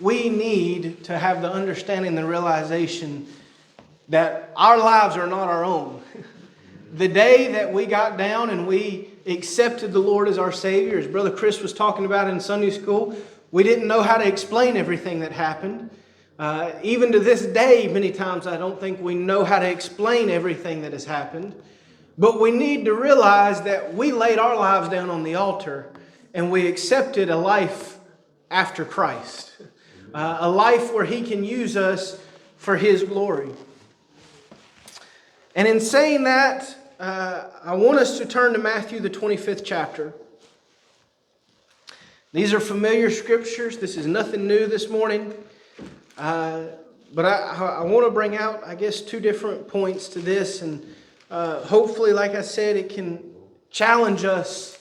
we need to have the understanding, the realization that our lives are not our own. The day that we got down and we accepted the Lord as our Savior, as Brother Chris was talking about in Sunday school, we didn't know how to explain everything that happened. Even to this day, many times I don't think we know how to explain everything that has happened. But we need to realize that we laid our lives down on the altar and we accepted a life after Christ. A life where He can use us for His glory. And in saying that, I want us to turn to Matthew, the 25th chapter. These are familiar scriptures. This is nothing new this morning. But I want to bring out, I guess, two different points to this. And hopefully, like I said, it can challenge us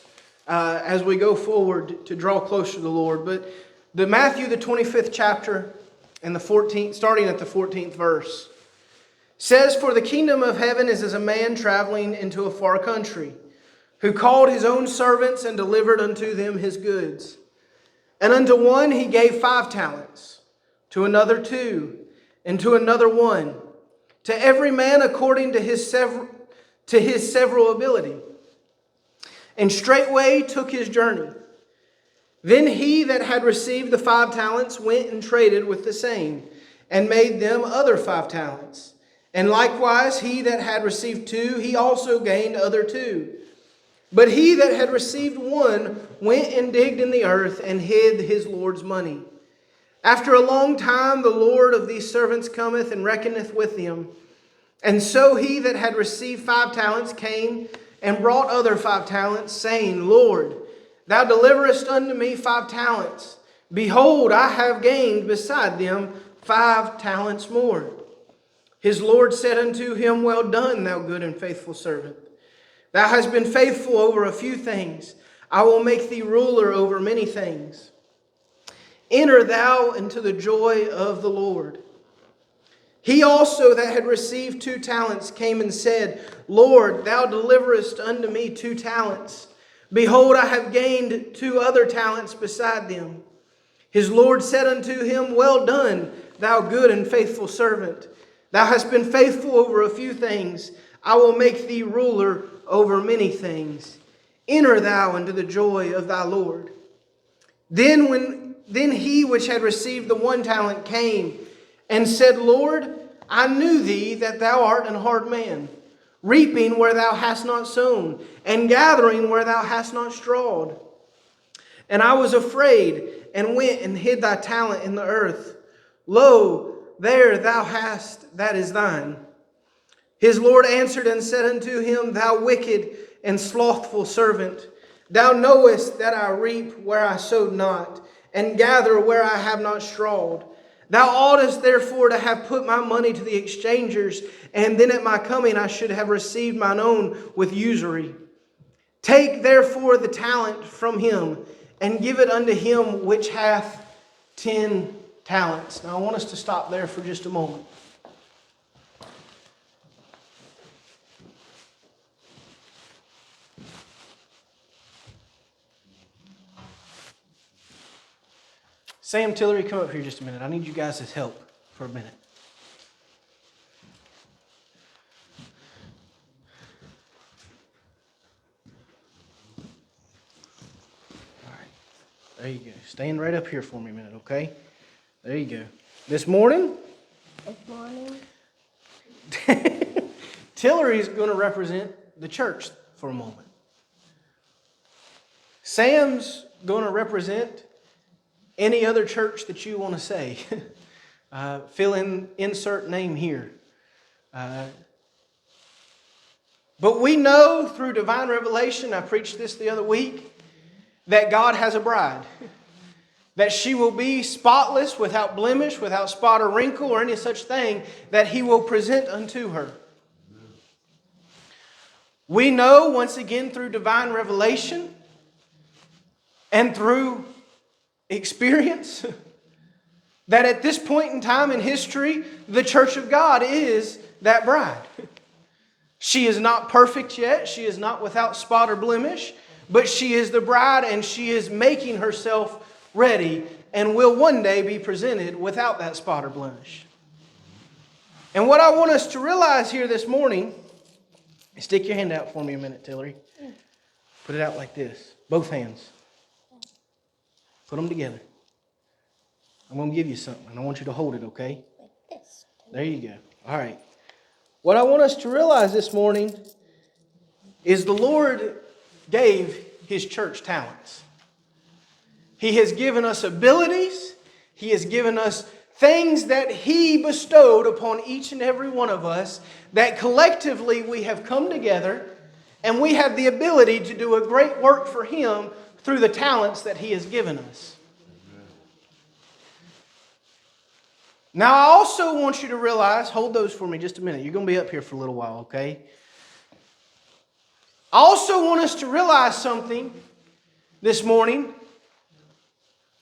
as we go forward to draw closer to the Lord. But the Matthew, the 25th chapter, and the 14th, starting at the 14th verse, says, "For the kingdom of heaven is as a man traveling into a far country, who called his own servants and delivered unto them his goods. And unto one he gave 5 talents, to another 2, and to another 1, to every man according to his several ability. And straightway took his journey. Then he that had received the 5 talents went and traded with the same, and made them other 5 talents. And likewise he that had received 2, he also gained other 2. But he that had received 1 went and digged in the earth and hid his Lord's money. After a long time the Lord of these servants cometh and reckoneth with them. And so he that had received 5 talents came and brought other 5 talents, saying, Lord, thou deliverest unto me 5 talents. Behold, I have gained beside them 5 talents more. His Lord said unto him, Well done, thou good and faithful servant. Thou hast been faithful over a few things. I will make thee ruler over many things. Enter thou into the joy of the Lord. He also that had received 2 talents came and said, Lord, thou deliverest unto me 2 talents. Behold, I have gained 2 other talents beside them. His Lord said unto him, Well done, thou good and faithful servant. Thou hast been faithful over a few things. I will make thee ruler over many things. Enter thou into the joy of thy Lord. Then he which had received the 1 talent came and said, Lord, I knew thee that thou art an hard man, reaping where thou hast not sown, and gathering where thou hast not strawed. And I was afraid, and went and hid thy talent in the earth. Lo, there thou hast, that is thine. His Lord answered and said unto him, Thou wicked and slothful servant, thou knowest that I reap where I sowed not, and gather where I have not strawed. Thou oughtest therefore to have put my money to the exchangers, and then at my coming I should have received mine own with usury. Take therefore the talent from him, and give it unto him which hath 10 talents. Now I want us to stop there for just a moment. Sam Tillery, come up here just a minute. I need you guys' help for a minute. All right. There you go. Stand right up here for me a minute, okay? There you go. This morning, Tillery is going to represent the church for a moment. Sam's going to represent any other church that you want to say. Fill in, insert name here. But we know through divine revelation, I preached this the other week, that God has a bride. That she will be spotless, without blemish, without spot or wrinkle or any such thing, that He will present unto her. We know, once again, through divine revelation and through experience, that at this point in time in history, the church of God is that bride. She is not perfect yet. She is not without spot or blemish, but she is the bride, and she is making herself ready and will one day be presented without that spot or blemish. And what I want us to realize here this morning, stick your hand out for me a minute, Tillery. Put it out like this, both hands. Put them together. I'm going to give you something, and I want you to hold it, okay? Like this. There you go. All right. What I want us to realize this morning is the Lord gave His church talents. He has given us abilities. He has given us things that He bestowed upon each and every one of us that collectively we have come together and we have the ability to do a great work for Him through the talents that He has given us. Now, I also want you to realize, hold those for me just a minute. You're going to be up here for a little while, okay? I also want us to realize something this morning,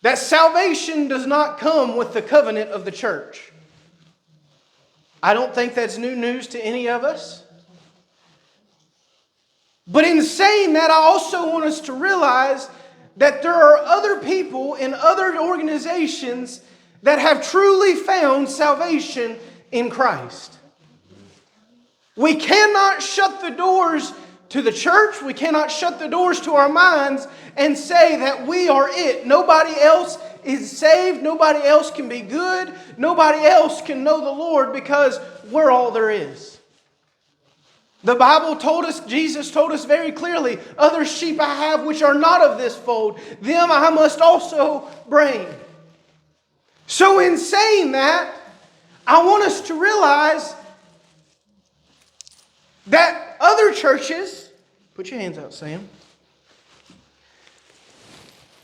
that salvation does not come with the covenant of the church. I don't think that's new news to any of us. But in saying that, I also want us to realize that there are other people in other organizations that have truly found salvation in Christ. We cannot shut the doors to the church. We cannot shut the doors to our minds and say that we are it. Nobody else is saved. Nobody else can be good. Nobody else can know the Lord because we're all there is. The Bible told us, Jesus told us very clearly, other sheep I have which are not of this fold, them I must also bring. So in saying that, I want us to realize that other churches, put your hands out, Sam.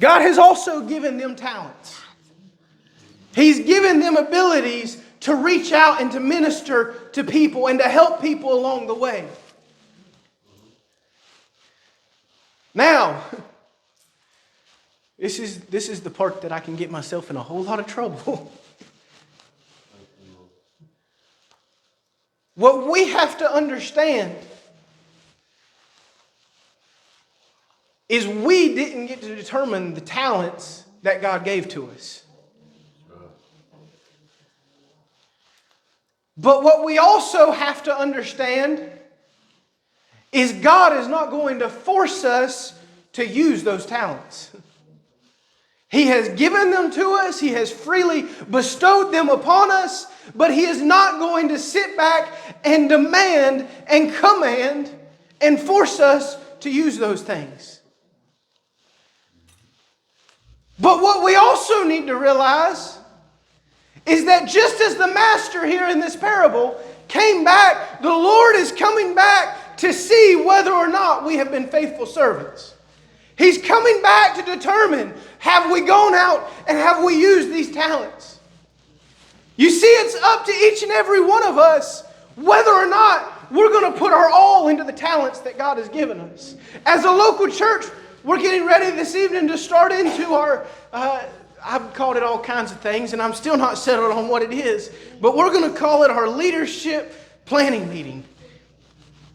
God has also given them talents. He's given them abilities to reach out and to minister to people and to help people along the way. Now, this is the part that I can get myself in a whole lot of trouble. What we have to understand is we didn't get to determine the talents that God gave to us. But what we also have to understand is God is not going to force us to use those talents. He has given them to us. He has freely bestowed them upon us. But He is not going to sit back and demand and command and force us to use those things. But what we also need to realize is that just as the master here in this parable came back, the Lord is coming back to see whether or not we have been faithful servants. He's coming back to determine, have we gone out and have we used these talents? You see, it's up to each and every one of us whether or not we're going to put our all into the talents that God has given us. As a local church, we're getting ready this evening to start into our, I've called it all kinds of things, and I'm still not settled on what it is, but we're going to call it our leadership planning meeting.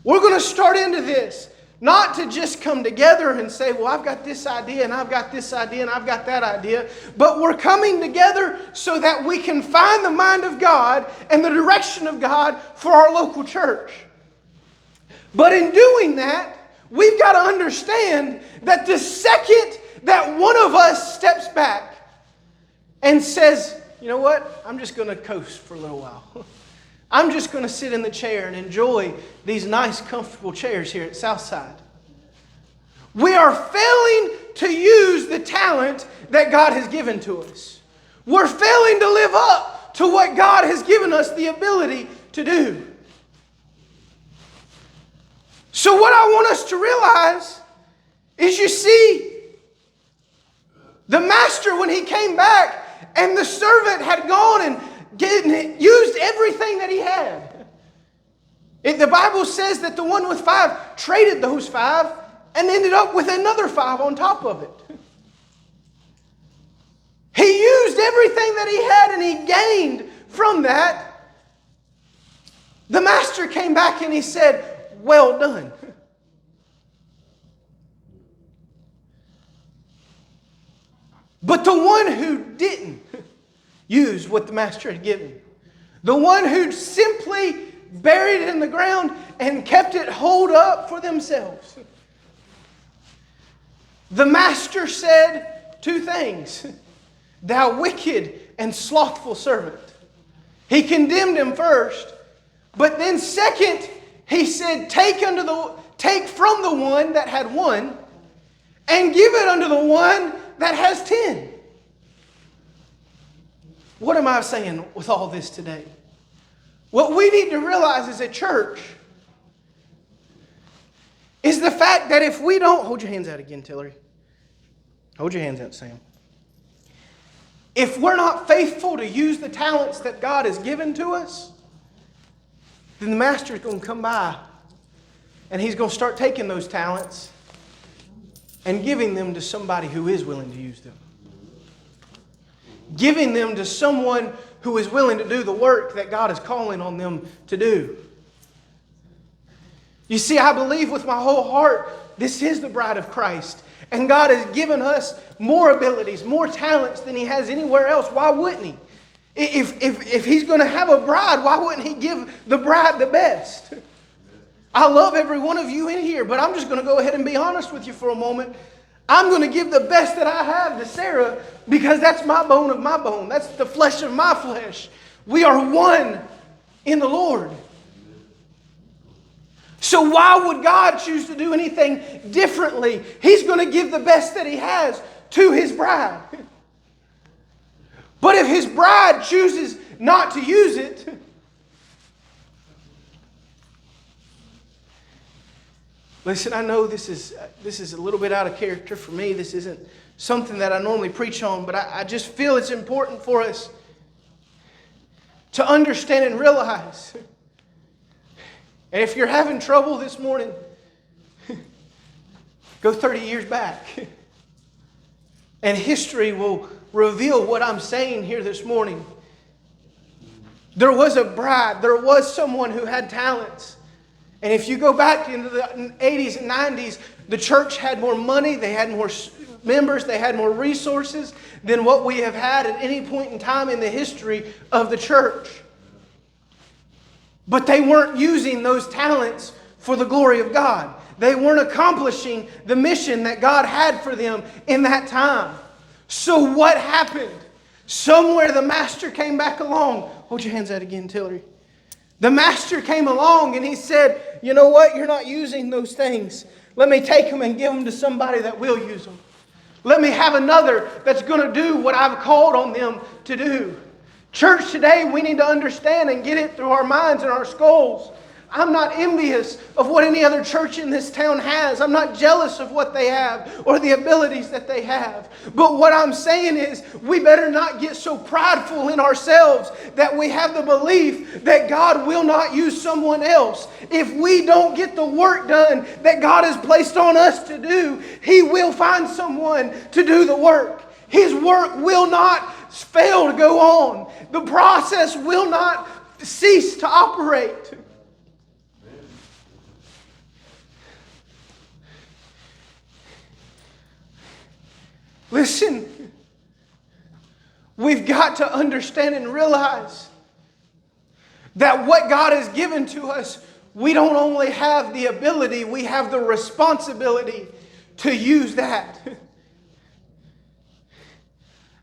We're going to start into this, not to just come together and say, well, I've got this idea, and I've got this idea, and I've got that idea, but we're coming together so that we can find the mind of God and the direction of God for our local church. But in doing that, we've got to understand that the second that one of us steps back and says, you know what, I'm just going to coast for a little while. I'm just going to sit in the chair and enjoy these nice, comfortable chairs here at Southside. We are failing to use the talent that God has given to us. We're failing to live up to what God has given us the ability to do. So what I want us to realize is, you see, the master, when he came back and the servant had gone and used everything that he had. The Bible says that the one with 5 traded those 5 and ended up with another 5 on top of it. He used everything that he had and he gained from that. The master came back and he said, well done. But the one who didn't use what the master had given, the one who simply buried it in the ground and kept it holed up for themselves, the master said two things. Thou wicked and slothful servant. He condemned him first, but then second, he said, take from the one that had one and give it unto the one that has 10. What am I saying with all this today? What we need to realize as a church is the fact that if we don't... Hold your hands out again, Tillery. Hold your hands out, Sam. If we're not faithful to use the talents that God has given to us, then the master is going to come by and he's going to start taking those talents and giving them to somebody who is willing to use them. Giving them to someone who is willing to do the work that God is calling on them to do. You see, I believe with my whole heart this is the bride of Christ. And God has given us more abilities, more talents than He has anywhere else. Why wouldn't He? If He's going to have a bride, why wouldn't He give the bride the best? I love every one of you in here, but I'm just going to go ahead and be honest with you for a moment. I'm going to give the best that I have to Sarah because that's my bone of my bone. That's the flesh of my flesh. We are one in the Lord. So why would God choose to do anything differently? He's going to give the best that He has to His bride. But if His bride chooses not to use it, listen, I know this is a little bit out of character for me. This isn't something that I normally preach on, but I just feel it's important for us to understand and realize. And if you're having trouble this morning, go 30 years back. And history will reveal what I'm saying here this morning. There was a bride. There was someone who had talents. And if you go back into the 80s and 90s, the church had more money, they had more members, they had more resources than what we have had at any point in time in the history of the church. But they weren't using those talents for the glory of God. They weren't accomplishing the mission that God had for them in that time. So what happened? Somewhere the master came back along. Hold your hands out again, Tillery. The master came along and he said, you know what? You're not using those things. Let me take them and give them to somebody that will use them. Let me have another that's going to do what I've called on them to do. Church, today we need to understand and get it through our minds and our skulls. I'm not envious of what any other church in this town has. I'm not jealous of what they have or the abilities that they have. But what I'm saying is we better not get so prideful in ourselves that we have the belief that God will not use someone else. If we don't get the work done that God has placed on us to do, He will find someone to do the work. His work will not fail to go on. The process will not cease to operate. Listen, we've got to understand and realize that what God has given to us, we don't only have the ability, we have the responsibility to use that.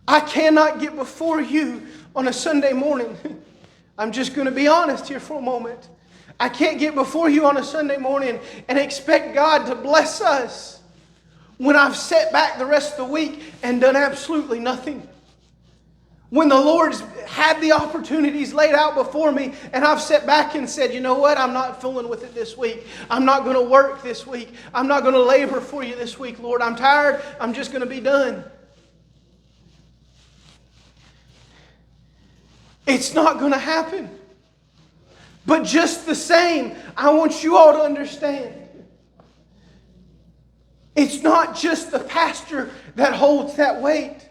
I cannot get before you on a Sunday morning. I'm just going to be honest here for a moment. I can't get before you on a Sunday morning and expect God to bless us when I've sat back the rest of the week and done absolutely nothing. When the Lord's had the opportunities laid out before me and I've sat back and said, you know what, I'm not fooling with it this week. I'm not going to work this week. I'm not going to labor for you this week, Lord. I'm tired. I'm just going to be done. It's not going to happen. But just the same, I want you all to understand. It's not just the pastor that holds that weight.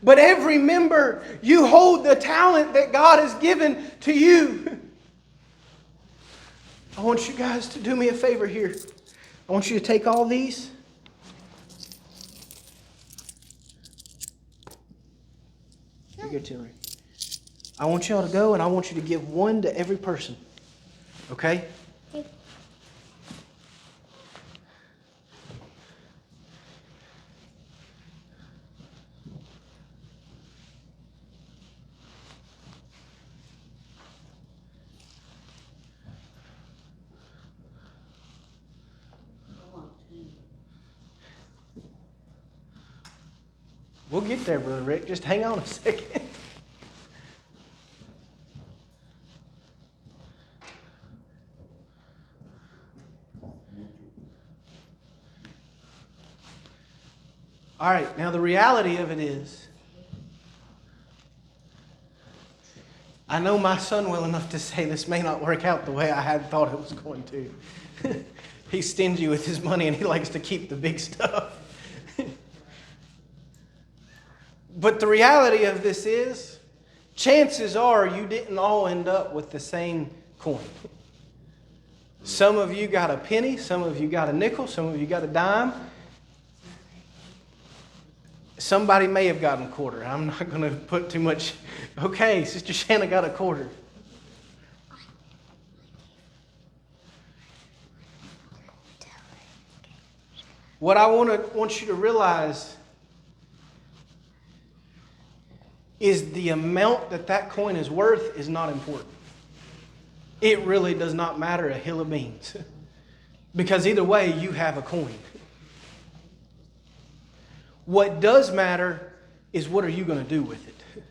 But every member, you hold the talent that God has given to you. I want you guys to do me a favor here. I want you to take all these. You go, Tillery. I want y'all to go, and I want you to give one to every person. Okay? We'll get there, Brother Rick. Just hang on a second. All right, now the reality of it is, I know my son well enough to say this may not work out the way I had thought it was going to. He's stingy with his money and he likes to keep the big stuff. But the reality of this is, chances are you didn't all end up with the same coin. Some of you got a penny, some of you got a nickel, some of you got a dime. Somebody may have gotten a quarter. I'm not going to put too much. Okay, Sister Shanna got a quarter. What I want you to realize is the amount that coin is worth is not important. It really does not matter a hill of beans. Because either way, you have a coin. What does matter is what are you going to do with it?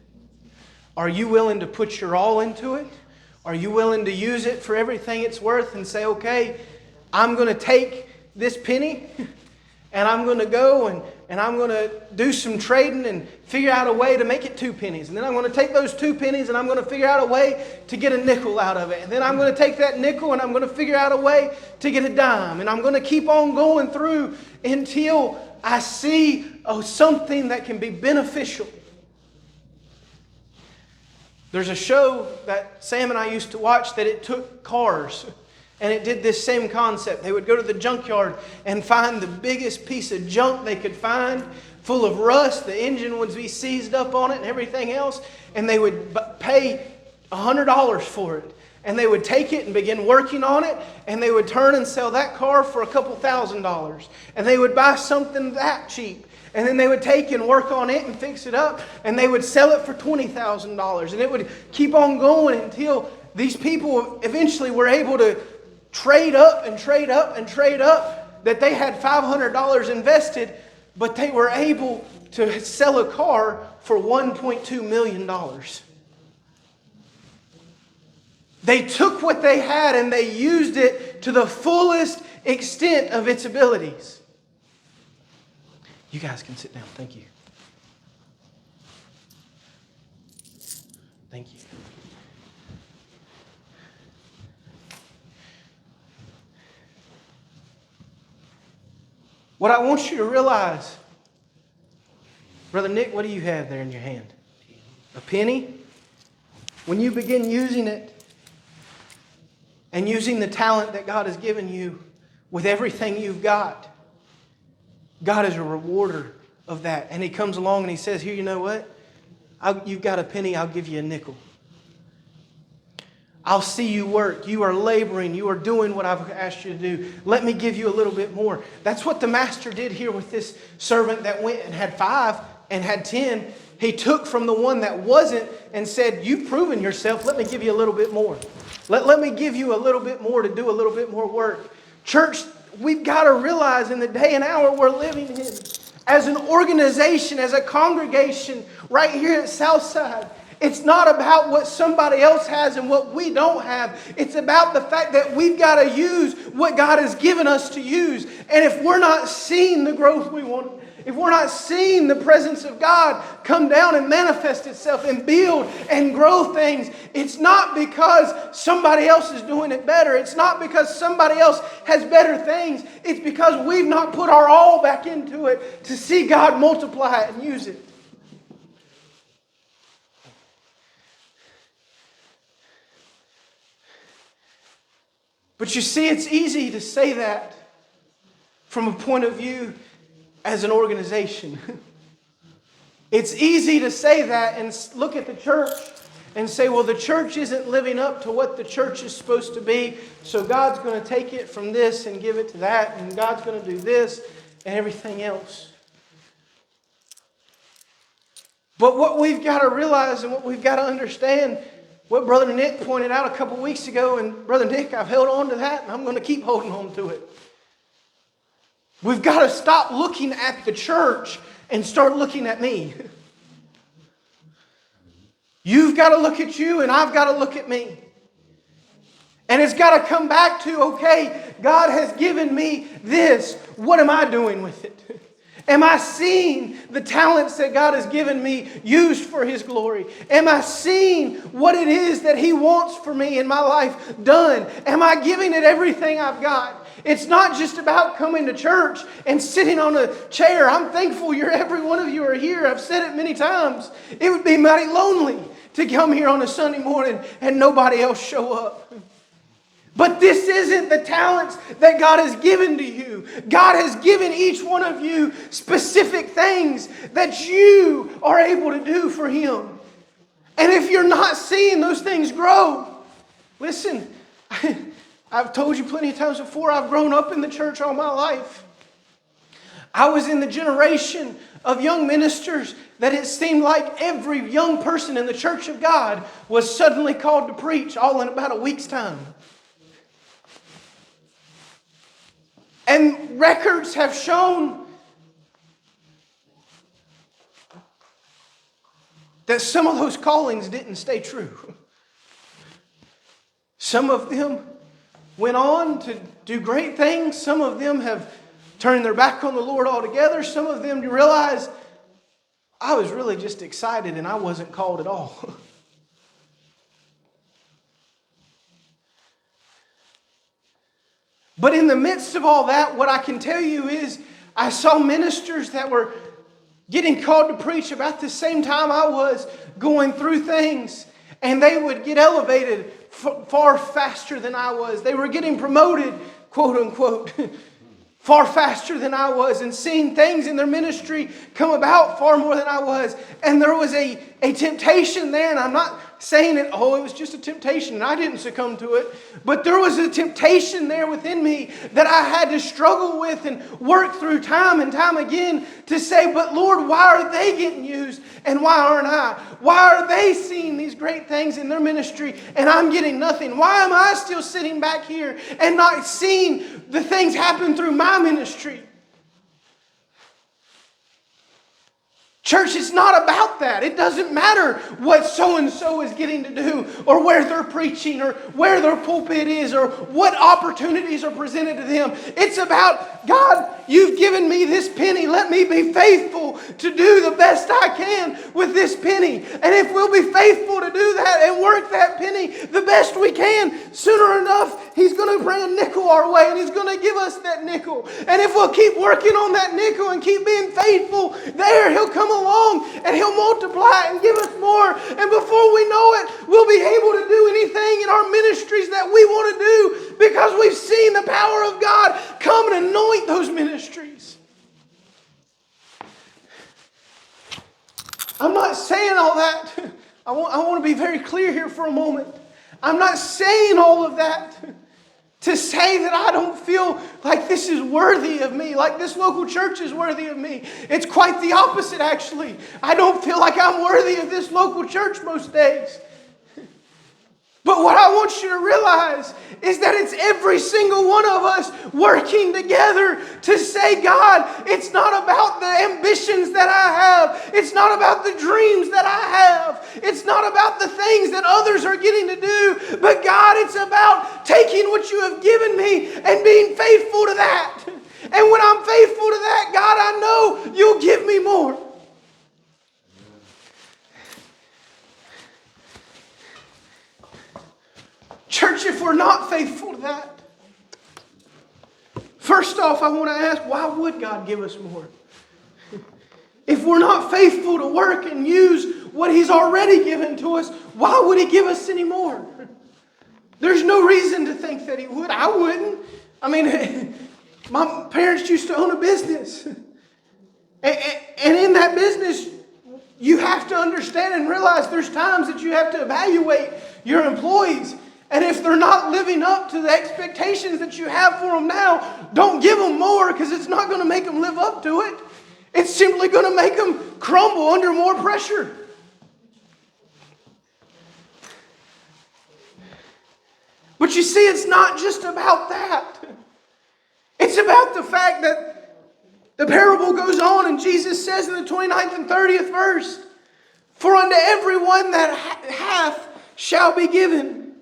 Are you willing to put your all into it? Are you willing to use it for everything it's worth and say, okay, I'm going to take this penny and I'm going to go and I'm going to do some trading and figure out a way to make it 2 pennies. And then I'm going to take those 2 pennies and I'm going to figure out a way to get a nickel out of it. And then I'm going to take that nickel and I'm going to figure out a way to get a dime. And I'm going to keep on going through until I see something that can be beneficial. There's a show that Sam and I used to watch that it took cars and it did this same concept. They would go to the junkyard and find the biggest piece of junk they could find, full of rust. The engine would be seized up on it and everything else. And they would pay $100 for it. And they would take it and begin working on it. And they would turn and sell that car for a couple $1,000s. And they would buy something that cheap. And then they would take and work on it and fix it up. And they would sell it for $20,000. And it would keep on going until these people eventually were able to trade up and trade up and trade up. That they had $500 invested, but they were able to sell a car for $1.2 million. They took what they had and they used it to the fullest extent of its abilities. You guys can sit down. Thank you. Thank you. What I want you to realize, Brother Nick, what do you have there in your hand? A penny? When you begin using it and using the talent that God has given you with everything you've got, God is a rewarder of that. And He comes along and He says, here, you know what? You've got a penny, I'll give you a nickel. I'll see you work. You are laboring. You are doing what I've asked you to do. Let me give you a little bit more. That's what the master did here with this servant that went and had 5 and had 10. He took from the one that wasn't and said, you've proven yourself. Let me give you a little bit more. Let me give you a little bit more to do a little bit more work. Church, we've got to realize in the day and hour we're living in, as an organization, as a congregation right here at Southside, it's not about what somebody else has and what we don't have. It's about the fact that we've got to use what God has given us to use. And if we're not seeing the growth we want, if we're not seeing the presence of God come down and manifest itself and build and grow things, it's not because somebody else is doing it better. It's not because somebody else has better things. It's because we've not put our all back into it to see God multiply it and use it. But you see, it's easy to say that from a point of view as an organization. It's easy to say that and look at the church and say, well, the church isn't living up to what the church is supposed to be, so God's going to take it from this and give it to that, and God's going to do this and everything else. But what we've got to realize and what we've got to understand, what Brother Nick pointed out a couple weeks ago, and Brother Nick, I've held on to that and I'm going to keep holding on to it. We've got to stop looking at the church and start looking at me. You've got to look at you and I've got to look at me. And it's got to come back to, okay, God has given me this. What am I doing with it? Am I seeing the talents that God has given me used for His glory? Am I seeing what it is that He wants for me in my life done? Am I giving it everything I've got? It's not just about coming to church and sitting on a chair. I'm thankful every one of you are here. I've said it many times. It would be mighty lonely to come here on a Sunday morning and nobody else show up. But this isn't the talents that God has given to you. God has given each one of you specific things that you are able to do for Him. And if you're not seeing those things grow, listen, I've told you plenty of times before, I've grown up in the church all my life. I was in the generation of young ministers that it seemed like every young person in the church of God was suddenly called to preach all in about a week's time. And records have shown that some of those callings didn't stay true. Some of them went on to do great things. Some of them have turned their back on the Lord altogether. Some of them realized, I was really just excited and I wasn't called at all. But in the midst of all that, what I can tell you is I saw ministers that were getting called to preach about the same time I was going through things. And they would get elevated far faster than I was. They were getting promoted, quote unquote, far faster than I was, and seeing things in their ministry come about far more than I was. And there was a temptation there, and I'm not saying it was just a temptation and I didn't succumb to it, but there was a temptation there within me that I had to struggle with and work through time and time again to say, but Lord, why are they getting used and why aren't I? Why are they seeing these great things in their ministry and I'm getting nothing? Why am I still sitting back here and not seeing the things happen through my ministry? Church, it's not about that. It doesn't matter what so-and-so is getting to do or where they're preaching or where their pulpit is or what opportunities are presented to them. It's about, God, you've given me this penny. Let me be faithful to do the best I can with this penny. And if we'll be faithful to do that and work that penny the best we can, sooner enough, He's going to bring a nickel our way and He's going to give us that nickel. And if we'll keep working on that nickel and keep being faithful there, He'll come along and He'll multiply and give us more. And before we know it, we'll be able to do anything in our ministries that we want to do because we've seen the power of God come and anoint those ministries. I'm not saying all that. I want to be very clear here for a moment. I'm not saying all of that to say that I don't feel like this is worthy of me, like this local church is worthy of me. It's quite the opposite, actually. I don't feel like I'm worthy of this local church most days. But what I want you to realize is that it's every single one of us working together to say, God, it's not about the ambitions that I have. It's not about the dreams that I have. It's not about the things that others are getting to do. But God, it's about taking what you have given me and being faithful to that. And when I'm faithful to that, God, I know you'll give me more. Church, if we're not faithful to that, first off, I want to ask, why would God give us more? If we're not faithful to work and use what He's already given to us, why would He give us any more? There's no reason to think that He would. I wouldn't. I mean, my parents used to own a business. And in that business, you have to understand and realize there's times that you have to evaluate your employees. And if they're not living up to the expectations that you have for them now, don't give them more, because it's not going to make them live up to it. It's simply going to make them crumble under more pressure. But you see, it's not just about that. It's about the fact that the parable goes on, and Jesus says in the 29th and 30th verse, "For unto everyone that hath shall be given,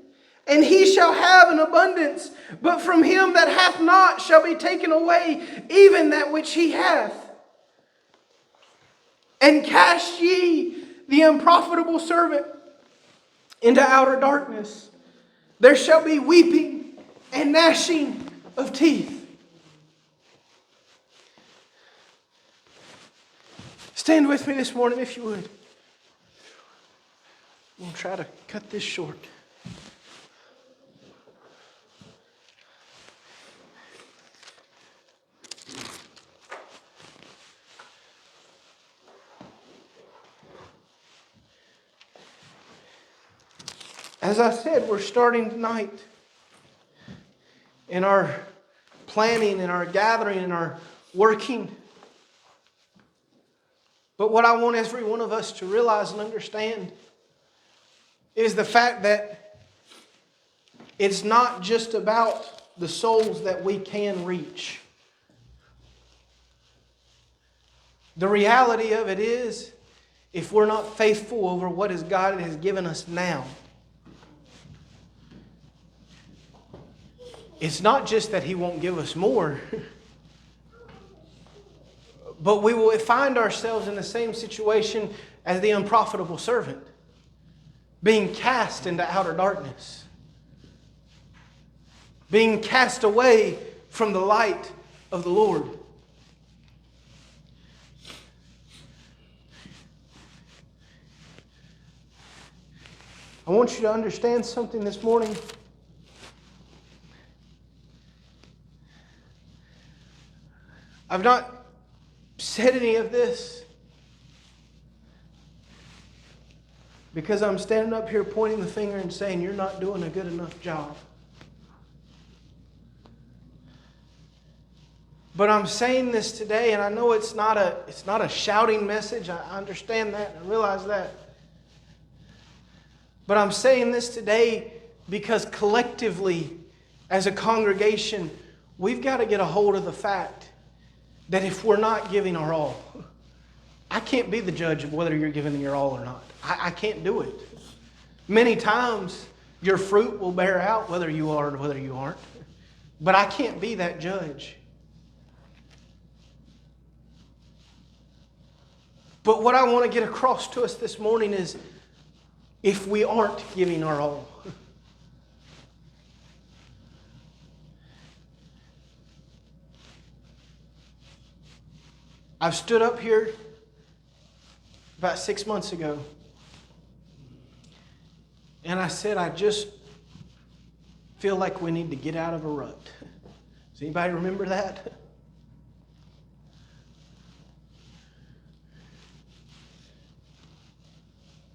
and he shall have an abundance. But from him that hath not shall be taken away even that which he hath. And cast ye the unprofitable servant into outer darkness. There shall be weeping and gnashing of teeth." Stand with me this morning if you would. We'll try to cut this short. As I said, we're starting tonight in our planning, in our gathering, in our working. But what I want every one of us to realize and understand is the fact that it's not just about the souls that we can reach. The reality of it is, if we're not faithful over what God has given us now, it's not just that He won't give us more, but we will find ourselves in the same situation as the unprofitable servant, being cast into outer darkness, being cast away from the light of the Lord. I want you to understand something this morning. I've not said any of this because I'm standing up here pointing the finger and saying you're not doing a good enough job. But I'm saying this today, and I know it's not a shouting message. I understand that. I realize that. But I'm saying this today because collectively, as a congregation, we've got to get a hold of the fact that if we're not giving our all, I can't be the judge of whether you're giving your all or not. I can't do it. Many times, your fruit will bear out whether you are or whether you aren't. But I can't be that judge. But what I want to get across to us this morning is, if we aren't giving our all, I've stood up here about 6 months ago, and I said, I just feel like we need to get out of a rut. Does anybody remember that?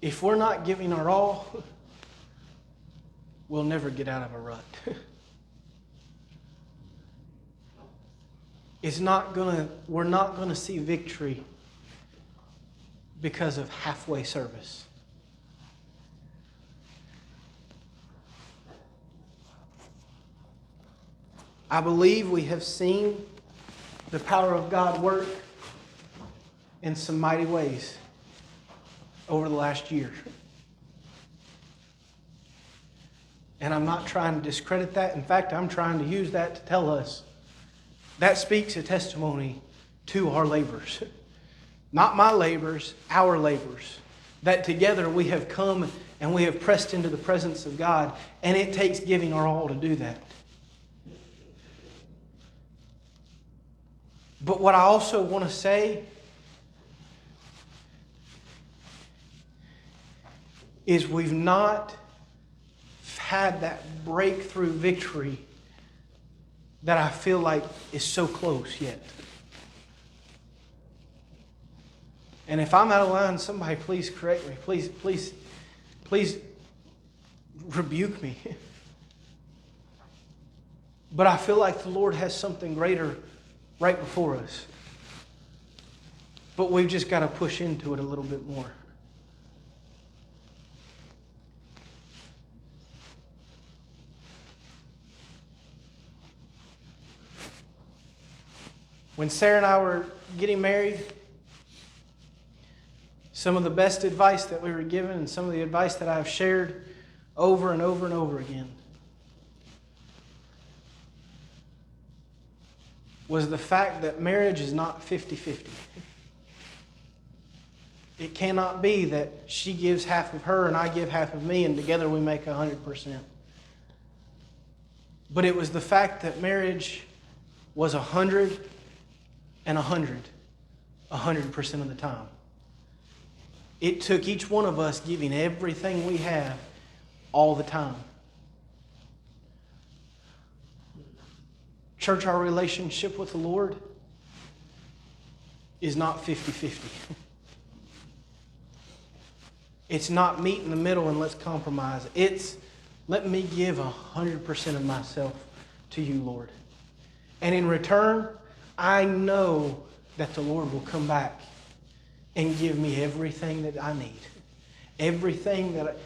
If we're not giving our all, we'll never get out of a rut. We're not gonna see victory because of halfway service. I believe we have seen the power of God work in some mighty ways over the last year. And I'm not trying to discredit that. In fact, I'm trying to use that to tell us that speaks a testimony to our labors. Not my labors, our labors. That together we have come and we have pressed into the presence of God, and it takes giving our all to do that. But what I also want to say is we've not had that breakthrough victory that I feel like is so close yet. And if I'm out of line, somebody please correct me. Please rebuke me. But I feel like the Lord has something greater right before us. But we've just got to push into it a little bit more. When Sarah and I were getting married, some of the best advice that we were given and some of the advice that I've shared over and over and over again was the fact that marriage is not 50-50. It cannot be that she gives half of her and I give half of me and together we make 100%. But it was the fact that marriage was 100 and 100% of the time. It took each one of us giving everything we have all the time. Church, our relationship with the Lord is not 50-50. It's not meet in the middle and let's compromise. It's let me give 100% of myself to you, Lord. And in return, I know that the Lord will come back and give me everything that I need. Everything that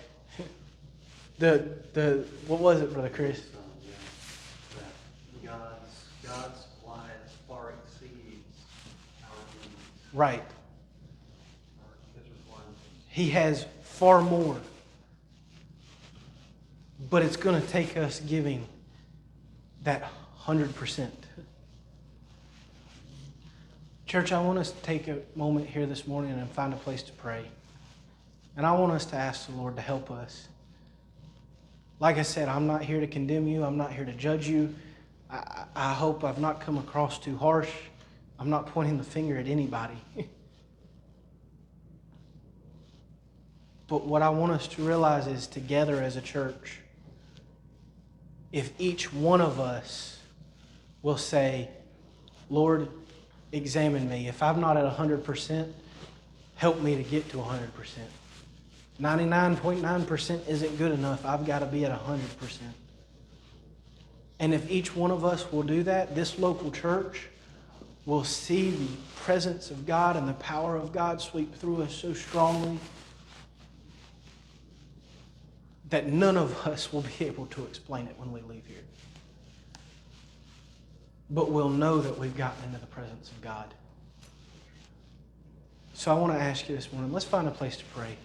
what was it, Brother Chris? God's supply far exceeds our needs. Right. He has far more. But it's going to take us giving that 100%. Church, I want us to take a moment here this morning and find a place to pray. And I want us to ask the Lord to help us. Like I said, I'm not here to condemn you. I'm not here to judge you. I hope I've not come across too harsh. I'm not pointing the finger at anybody. But what I want us to realize is together as a church, if each one of us will say, Lord, examine me. If I'm not at 100%, help me to get to 100%. 99.9% isn't good enough. I've got to be at 100%. And if each one of us will do that, this local church will see the presence of God and the power of God sweep through us so strongly that none of us will be able to explain it when we leave here. But we'll know that we've gotten into the presence of God. So I want to ask you this morning, let's find a place to pray.